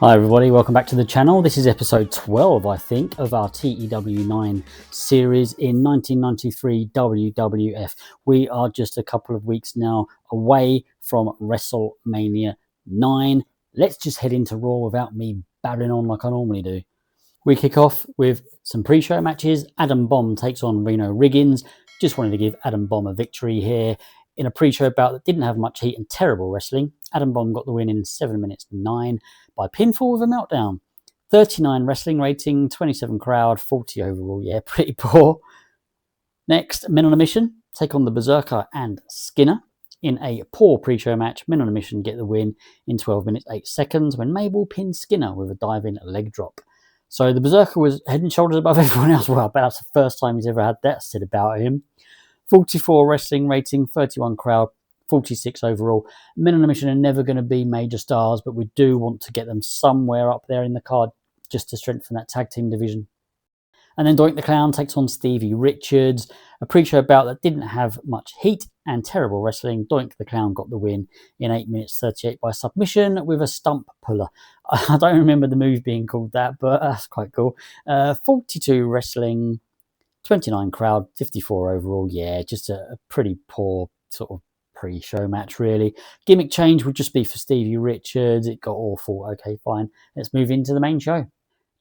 Hi everybody, welcome back to the channel. This is episode 12, I think, of our TEW9 series in 1993 WWF. We are just a couple of weeks now away from Wrestlemania 9. Let's just head into Raw without me babbling on like I normally do. We kick off with some pre-show matches. Adam Bomb takes on Reno Riggins. Just wanted to give Adam Bomb a victory here. In a pre-show bout that didn't have much heat and terrible wrestling, Adam Bomb got the win in 7 minutes 9 by pinfall with a meltdown. 39 wrestling rating, 27 crowd, 40 overall. Yeah, pretty poor. Next, Men on a Mission take on the Berserker and Skinner. In a poor pre-show match, Men on a Mission get the win in 12 minutes 8 seconds when Mabel pins Skinner with a diving leg drop. So the Berserker was head and shoulders above everyone else. Well, I bet that's the first time he's ever had that said about him. 44 wrestling rating, 31 crowd, 46 overall. Men on a Mission are never going to be major stars, but we do want to get them somewhere up there in the card just to strengthen that tag team division. And then Doink the Clown takes on Stevie Richards. A pre-show bout that didn't have much heat and terrible wrestling. Doink the Clown got the win in 8 minutes 38 by submission with a stump puller. I don't remember the move being called that, but that's quite cool. 42 wrestling, 29 crowd, 54 overall. Yeah, just a pretty poor sort of pre-show match, really. Gimmick change would just be for Stevie Richards. It got awful. Okay, fine. Let's move into the main show.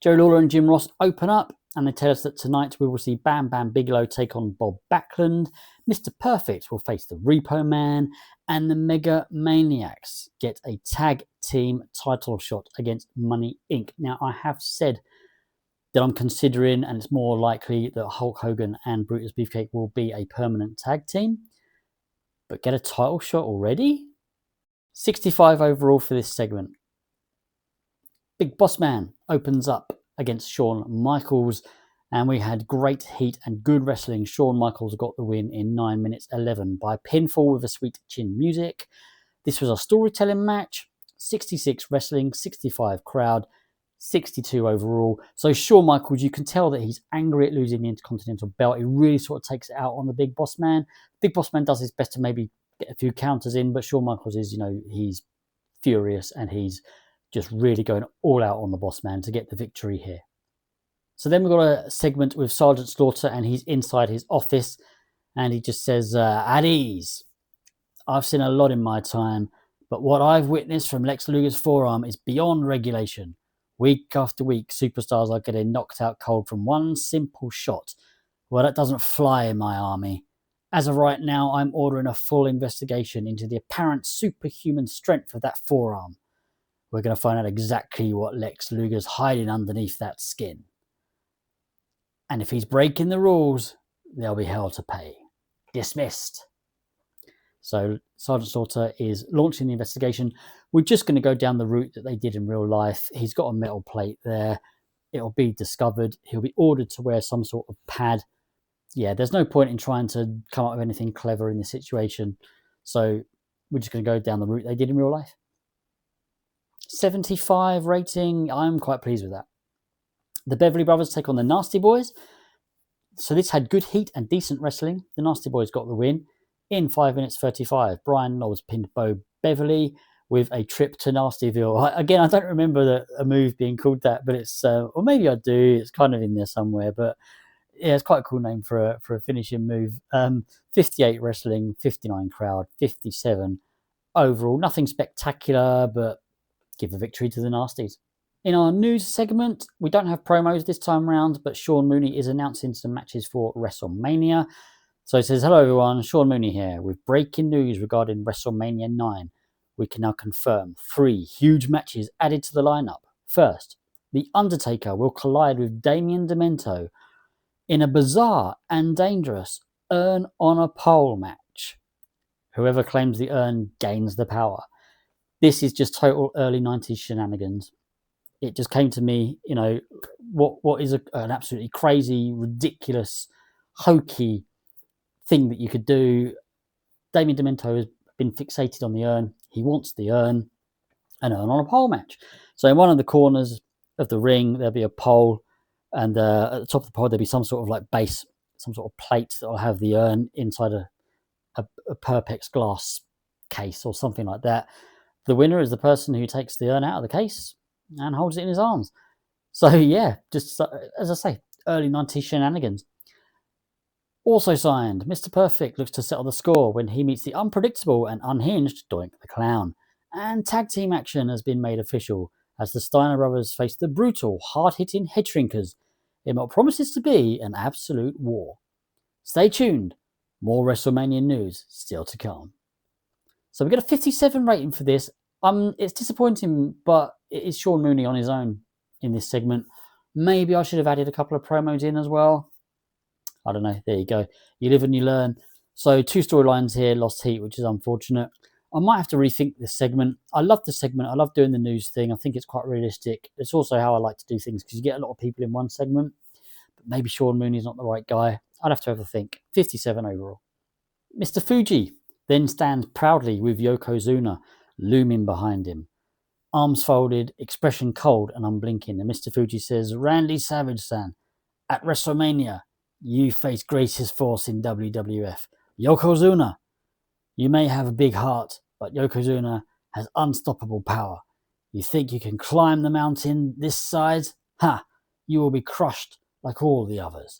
Joe Lawler and Jim Ross open up, and they tell us that tonight we will see Bam Bam Bigelow take on Bob Backlund. Mr. Perfect will face the Repo Man, and the Mega Maniacs get a tag team title shot against Money Inc. Now, I have said that I'm considering, and it's more likely that Hulk Hogan and Brutus Beefcake will be a permanent tag team. But get a title shot already? 65 overall for this segment. Big Boss Man opens up against Shawn Michaels, and we had great heat and good wrestling. Shawn Michaels got the win in 9 minutes 11 by pinfall with a sweet chin music. This was a storytelling match. 66 wrestling, 65 crowd, 62 overall. So Shawn Michaels, you can tell that he's angry at losing the Intercontinental belt. He really sort of takes it out on the Big Boss Man. Big Boss Man does his best to maybe get a few counters in, but Shawn Michaels is, he's furious and he's just really going all out on the Boss Man to get the victory here. So then we've got a segment with Sergeant Slaughter, and he's inside his office, and he just says, at ease. I've seen a lot in my time, but what I've witnessed from Lex Luger's forearm is beyond regulation. Week after week, superstars are getting knocked out cold from one simple shot. Well, that doesn't fly in my army. As of right now, I'm ordering a full investigation into the apparent superhuman strength of that forearm. We're going to find out exactly what Lex Luger's hiding underneath that skin. And if he's breaking the rules, there'll be hell to pay. Dismissed. So Sergeant Slaughter is launching the investigation. We're just going to go down the route that they did in real life. He's got a metal plate there. It'll be discovered. He'll be ordered to wear some sort of pad. Yeah, there's no point in trying to come up with anything clever in this situation. So we're just going to go down the route they did in real life. 75 rating. I'm quite pleased with that. The Beverly Brothers take on the Nasty Boys. So this had good heat and decent wrestling. The Nasty Boys got the win in 5 minutes 35. Brian Knowles pinned Bo Beverly with a trip to Nastyville. Again, I don't remember a move being called that, but it's, or maybe I do. It's kind of in there somewhere, but yeah, it's quite a cool name for a finishing move. 58 wrestling, 59 crowd, 57 overall. Nothing spectacular, but give the victory to the Nasties. In our news segment, we don't have promos this time round, but Sean Mooney is announcing some matches for WrestleMania. So he says, hello everyone, Sean Mooney here with breaking news regarding WrestleMania 9. We can now confirm 3 huge matches added to the lineup. First, The Undertaker will collide with Damien Demento in a bizarre and dangerous urn on a pole match. Whoever claims the urn gains the power. This is just total early 90s shenanigans. It just came to me, what is an absolutely crazy, ridiculous, hokey thing that you could do. Damien Demento has been fixated on the urn. He wants the urn, an urn on a pole match. So in one of the corners of the ring, there'll be a pole, and at the top of the pole, there'll be some sort of like base, some sort of plate that will have the urn inside a Perpex glass case or something like that. The winner is the person who takes the urn out of the case. and holds it in his arms. So yeah, just as I say, early 90s shenanigans. Also signed, Mr. Perfect looks to settle the score when he meets the unpredictable and unhinged Doink the Clown. And tag team action has been made official as the Steiner brothers face the brutal, hard-hitting Head Shrinkers in what promises to be an absolute war. Stay tuned, more WrestleMania news still to come. So we get a 57 rating for this. It's disappointing, but it is Sean Mooney on his own in this segment. Maybe I should have added a couple of promos in as well. I don't know. There you go. You live and you learn. So 2 storylines here, lost heat, which is unfortunate. I might have to rethink this segment. I love the segment. I love doing the news thing. I think it's quite realistic. It's also how I like to do things because you get a lot of people in one segment. But maybe Sean Mooney's not the right guy. I'd have to have a think. 57 overall. Mr. Fuji then stands proudly with Yokozuna looming behind him. Arms folded, expression cold and unblinking. And Mr. Fuji says, Randy Savage-san, at WrestleMania, you face greatest force in WWF. Yokozuna. You may have a big heart, but Yokozuna has unstoppable power. You think you can climb the mountain this size? Ha! You will be crushed like all the others.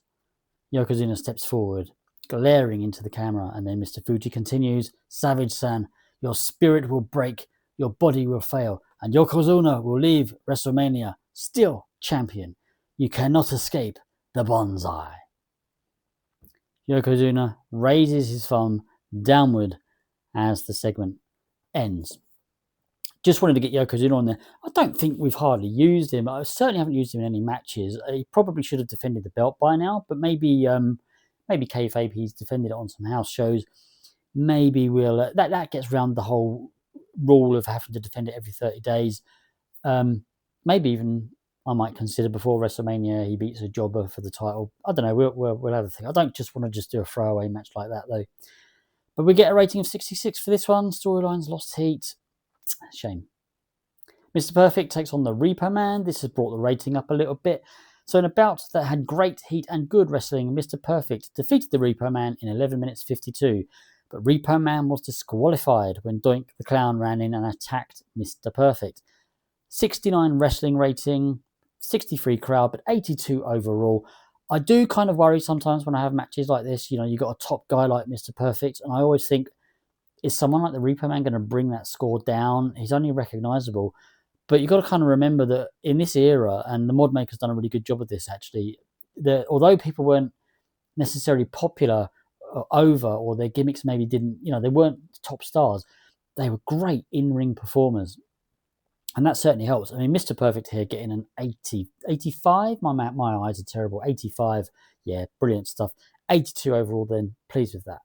Yokozuna steps forward, glaring into the camera, and then Mr. Fuji continues, Savage-san, your spirit will break, your body will fail, and Yokozuna will leave WrestleMania still champion. You cannot escape the bonsai. Yokozuna raises his thumb downward as the segment ends. Just wanted to get Yokozuna on there. I don't think we've hardly used him. I certainly haven't used him in any matches. He probably should have defended the belt by now, but maybe kayfabe, he's defended it on some house shows. Maybe we'll that gets around the whole rule of having to defend it every 30 days. Maybe even I might consider before WrestleMania he beats a jobber for the title. I don't know. We'll have a think. I don't just want to just do a throwaway match like that though. But we get a rating of 66 for this one. Storylines lost heat. Shame. Mr. Perfect takes on the Repo Man. This has brought the rating up a little bit. So in a bout that had great heat and good wrestling, Mr. Perfect defeated the Repo Man in 11 minutes 52. But Repo Man was disqualified when Doink the Clown ran in and attacked Mr. Perfect. 69 wrestling rating, 63 crowd, but 82 overall. I do kind of worry sometimes when I have matches like this. You know, you got a top guy like Mr. Perfect, and I always think, is someone like the Repo Man going to bring that score down? He's only recognisable. But you've got to kind of remember that in this era, and the Mod Maker's done a really good job of this actually, that although people weren't necessarily popular or their gimmicks maybe didn't, they weren't top stars, they were great in-ring performers. And that certainly helps. I mean, Mr. Perfect here getting an 80, 85. My eyes are terrible. 85. Yeah, brilliant stuff. 82 overall then. Pleased with that.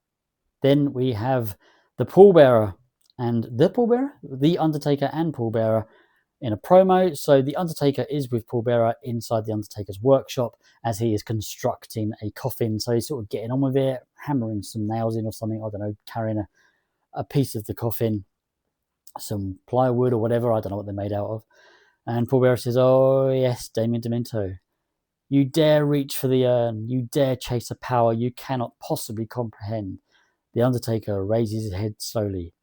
Then we have the pallbearer and the Undertaker and pallbearer in a promo. So the Undertaker is with pallbearer inside the Undertaker's workshop as he is constructing a coffin. So he's sort of getting on with it, hammering some nails in or something. I don't know, carrying a piece of the coffin, some plywood or whatever. I don't know what they're made out of. And pallbearer says, oh yes, Damien Demento, you dare reach for the urn. You dare chase a power you cannot possibly comprehend. The Undertaker raises his head slowly,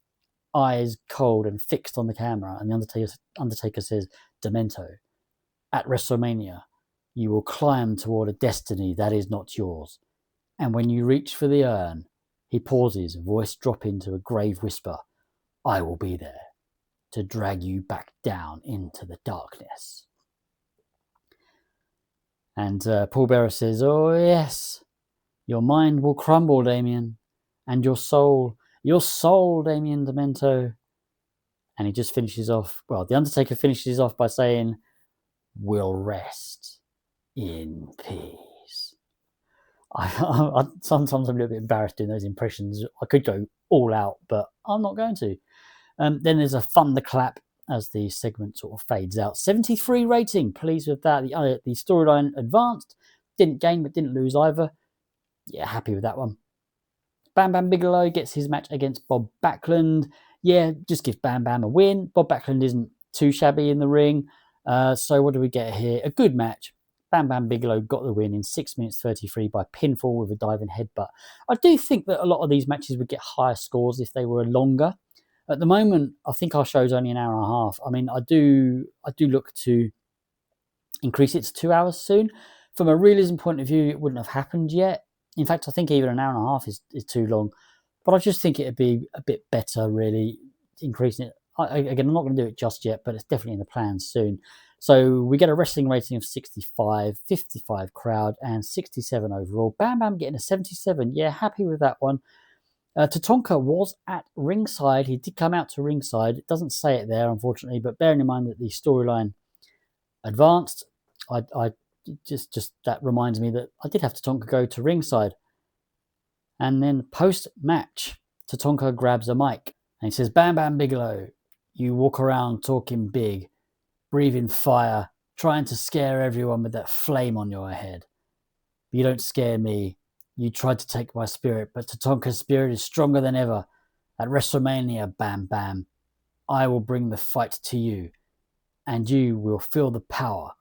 eyes cold and fixed on the camera, and the Undertaker says, Demento, at WrestleMania, you will climb toward a destiny that is not yours. And when you reach for the urn, he pauses, voice dropping to a grave whisper, I will be there to drag you back down into the darkness. And pallbearer says, oh yes, your mind will crumble, Damien, and your soul, Damien Demento. And he just finishes off, the Undertaker finishes off by saying, we'll rest in peace. I sometimes I'm a little bit embarrassed doing those impressions. I could go all out, but I'm not going to. Then there's a thunderclap as the segment sort of fades out. 73 rating, pleased with that. The storyline advanced, didn't gain but didn't lose either. Yeah, happy with that one. Bam Bam Bigelow gets his match against Bob Backlund. Yeah, just give Bam Bam a win. Bob Backlund isn't too shabby in the ring. So what do we get here? A good match. Bam Bam Bigelow got the win in 6 minutes 33 by pinfall with a diving headbutt. I do think that a lot of these matches would get higher scores if they were longer. At the moment, I think our show's only an hour and a half. I mean, I do look to increase it to 2 hours soon. From a realism point of view, it wouldn't have happened yet. In fact, I think even an hour and a half is too long. But I just think it'd be a bit better, really, increasing it. Again, I'm not going to do it just yet, but it's definitely in the plans soon. So we get a wrestling rating of 65, 55 crowd, and 67 overall. Bam Bam getting a 77. Yeah, happy with that one. Tatanka was at ringside. He did come out to ringside. It doesn't say it there, unfortunately, but bearing in mind that the storyline advanced, I just that reminds me that I did have Tatanka go to ringside. And then post-match, Tatanka grabs a mic and he says, Bam Bam Bigelow, you walk around talking big, breathing fire, trying to scare everyone with that flame on your head. But you don't scare me. You tried to take my spirit, but Tatanka's spirit is stronger than ever. At Wrestlemania, Bam Bam, I will bring the fight to you, and you will feel the power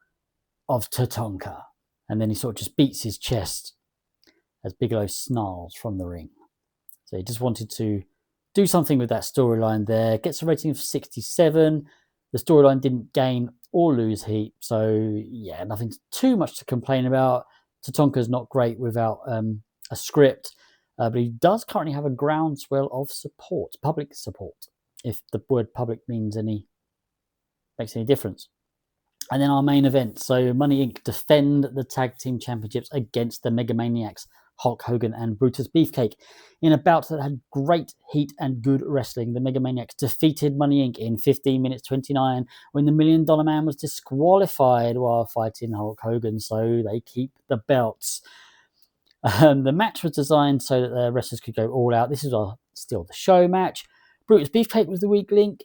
of Tatanka. And then he sort of just beats his chest as Bigelow snarls from the ring. So he just wanted to do something with that storyline there. Gets a rating of 67. The storyline didn't gain or lose heat. So, yeah, nothing too much to complain about. Tatanka's not great without a script, but he does currently have a groundswell of support, public support, if the word public makes any difference. And then our main event. So Money Inc. defend the tag team championships against the Megamaniacs, Hulk Hogan and Brutus Beefcake. In a bout that had great heat and good wrestling, the Megamaniacs defeated Money Inc. in 15 minutes 29 when the $1 Million Man was disqualified while fighting Hulk Hogan, so they keep the belts. The match was designed so that the wrestlers could go all out. This is still the show match. Brutus Beefcake was the weak link.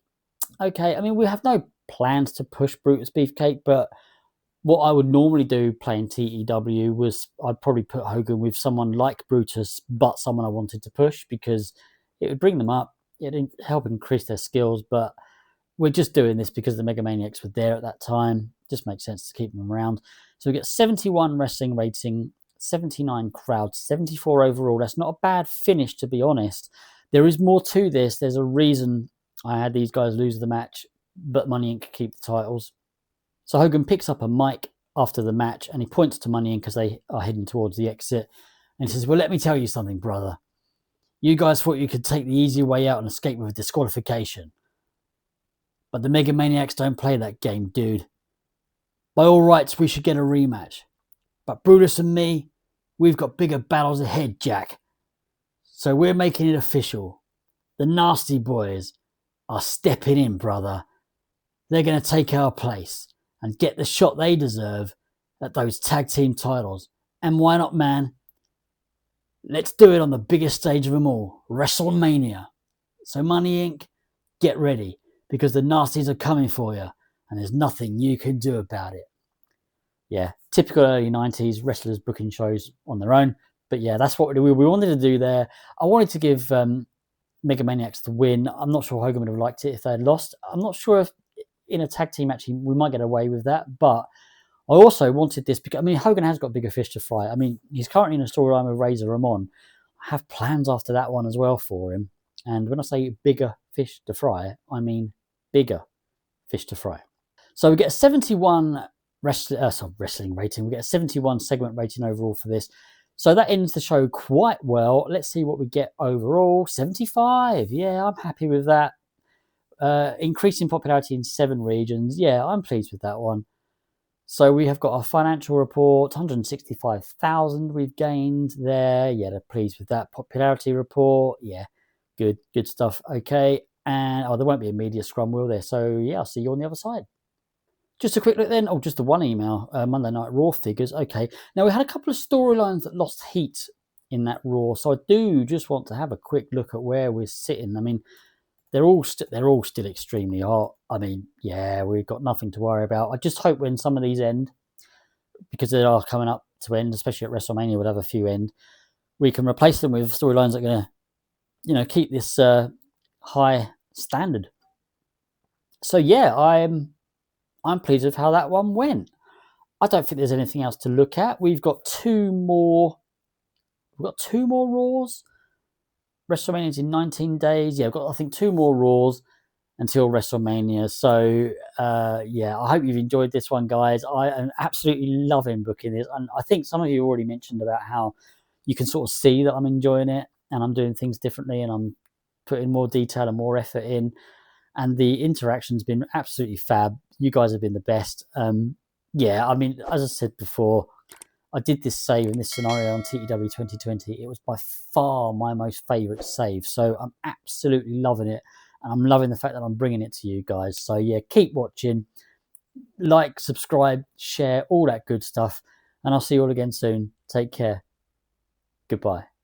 Okay, I mean, we have no plans to push Brutus Beefcake, but what I would normally do playing TEW was I'd probably put Hogan with someone like Brutus, but someone I wanted to push because it would bring them up. It'd help increase their skills, but we're just doing this because the Megamaniacs were there at that time. Just makes sense to keep them around. So we get 71 wrestling rating, 79 crowd, 74 overall. That's not a bad finish, to be honest. There is more to this. There's a reason I had these guys lose the match, but Money Inc. keep the titles. So Hogan picks up a mic after the match and he points to Money Inc. because they are heading towards the exit. And he says, well, let me tell you something, brother. You guys thought you could take the easy way out and escape with a disqualification. But the Megamaniacs don't play that game, dude. By all rights, we should get a rematch. But Brutus and me, we've got bigger battles ahead, Jack. So we're making it official. The Nasty Boys are stepping in, brother. They're going to take our place and get the shot they deserve at those tag team titles. And why not, man? Let's do it on the biggest stage of them all, Wrestlemania. So Money Inc., get ready, because the Nasties are coming for you, and there's nothing you can do about it. Yeah, typical early 90s wrestlers booking shows on their own. But yeah, that's what we wanted to do there. I wanted to give Megamaniacs the win. I'm not sure Hogan would have liked it if they had lost. I'm not sure if in a tag team match we might get away with that, but I also wanted this because, I mean, Hogan has got bigger fish to fry. I mean, he's currently in a storyline with Razor Ramon. I have plans after that one as well for him. And when I say bigger fish to fry, I mean bigger fish to fry. So we get a 71 wrestling rating. We get a 71 segment rating overall for this. So that ends the show quite well. Let's see what we get overall. 75. Yeah, I'm happy with that. Increasing popularity in 7 regions. Yeah, I'm pleased with that one. So we have got our financial report, 165,000 we've gained there. Yeah, they're pleased with that. Popularity report. Yeah, good stuff. Okay. And there won't be a media scrum, will there? So yeah, I'll see you on the other side. Just a quick look then. Oh, just the one email. Monday Night Raw figures. Okay. Now we had a couple of storylines that lost heat in that Raw. So I do just want to have a quick look at where we're sitting. I mean, they're all still extremely hot. I mean, yeah, we've got nothing to worry about. I just hope when some of these end, because they are coming up to end, especially at WrestleMania, we'll have a few end, we can replace them with storylines that are going to, keep this high standard. So yeah, I'm pleased with how that one went. I don't think there's anything else to look at. We've got two more Raws. WrestleMania's in 19 days. Yeah, I've got, I think, 2 more Raws until WrestleMania. So, yeah, I hope you've enjoyed this one, guys. I am absolutely loving booking this. And I think some of you already mentioned about how you can sort of see that I'm enjoying it and I'm doing things differently and I'm putting more detail and more effort in. And the interaction's been absolutely fab. You guys have been the best. Yeah, I mean, as I said before, I did this save in this scenario on TEW 2020. It was by far my most favourite save. So I'm absolutely loving it. And I'm loving the fact that I'm bringing it to you guys. So yeah, keep watching. Like, subscribe, share, all that good stuff. And I'll see you all again soon. Take care. Goodbye.